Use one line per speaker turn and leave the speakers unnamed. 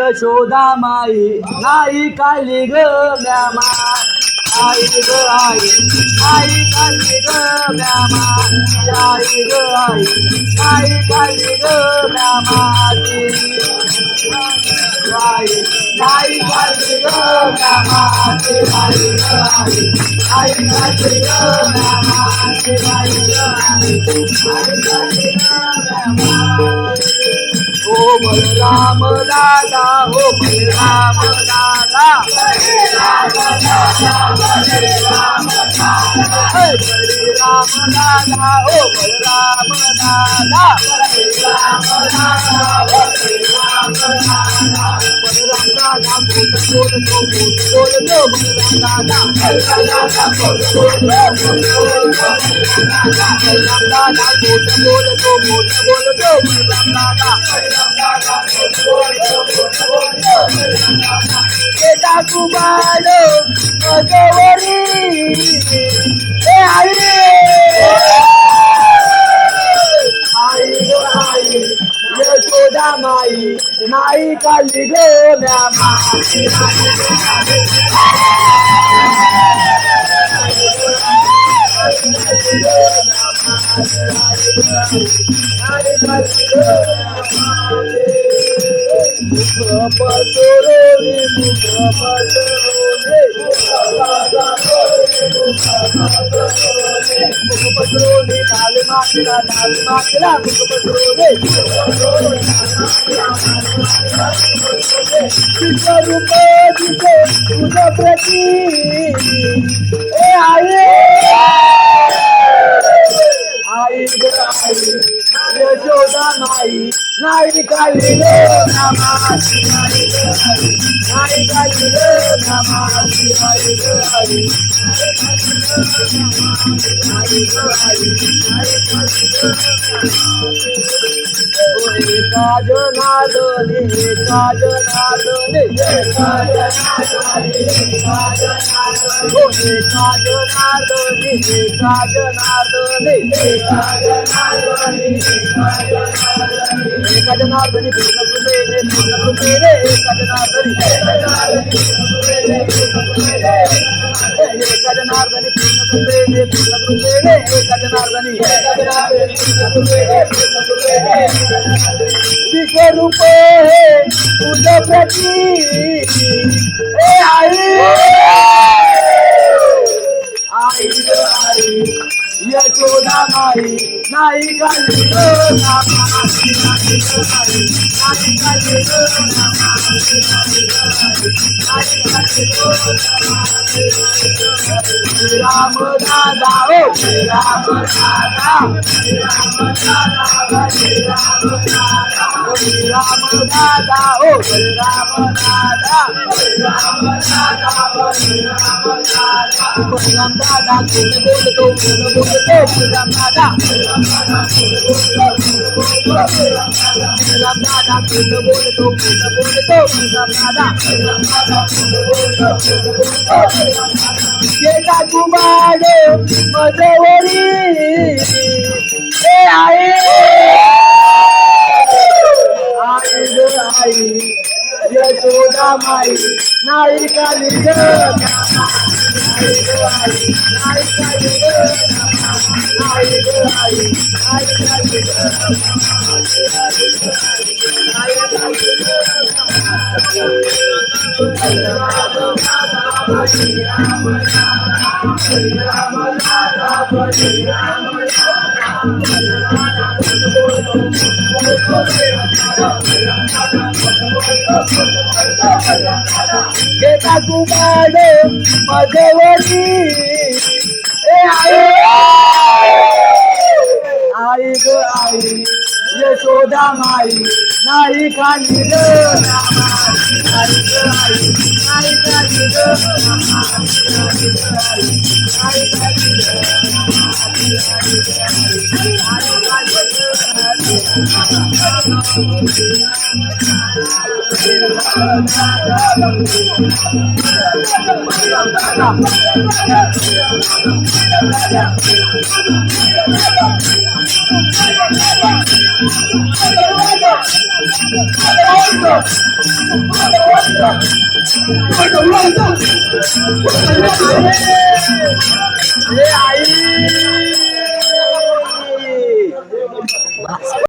यशोदा माई नाही काली ग म्यामा आई ग आई नाही काली ग म्यामा आई ग आई नाही काली ग म्यामा आई नाही काली ग म्यामा आई ग आई आई काली ग म्यामा आई ग आई ओ बलराम दादा ओ बलराम दादा बलराम दादा बलराम दादा ओ बलराम दादा बलराम दादा बोल बलराम दादा बेटा कुमार मगवरी ए आई आई गो आई यशोदा माई नाही काली गो म्यामा यशोदा माई नाही काली ग म्यामा नाही काली ग म्यामा एका जनार्दनी एका जनार्दनी एका जनार्दनी एका जनार्दनी एका जनार्दनी एका जनार्दनी एका जनार्दनी एका जनार्दनी पूर्ण कृपेने एका जनार्दनी एका जनार्दनी पूर्ण कृपेने एका जनार्दनी विश्वरूप हे तुझ प्रती ए आई आई ग आई यशोदा माई नाही काली ग म्यामा नाही काली ग म्यामा राम दादा ओ राम दादा राम दादा राम दादा ओ राम दादा राम दादा बोलतो राम दादा राम दादा बोलतो राम दादा बेटा कुमार मगवरी ए आई आई ग आई यशोदा माई नाही काली ग आई ग आई नाही काली ग आई ग आई नाही काली ग बेटा कुमार मगवरी ए आई आई ग आई यशोदा माई नाही काली ग म्यामा आई ग आई नाही काली ग म्यामा आई काली ग आई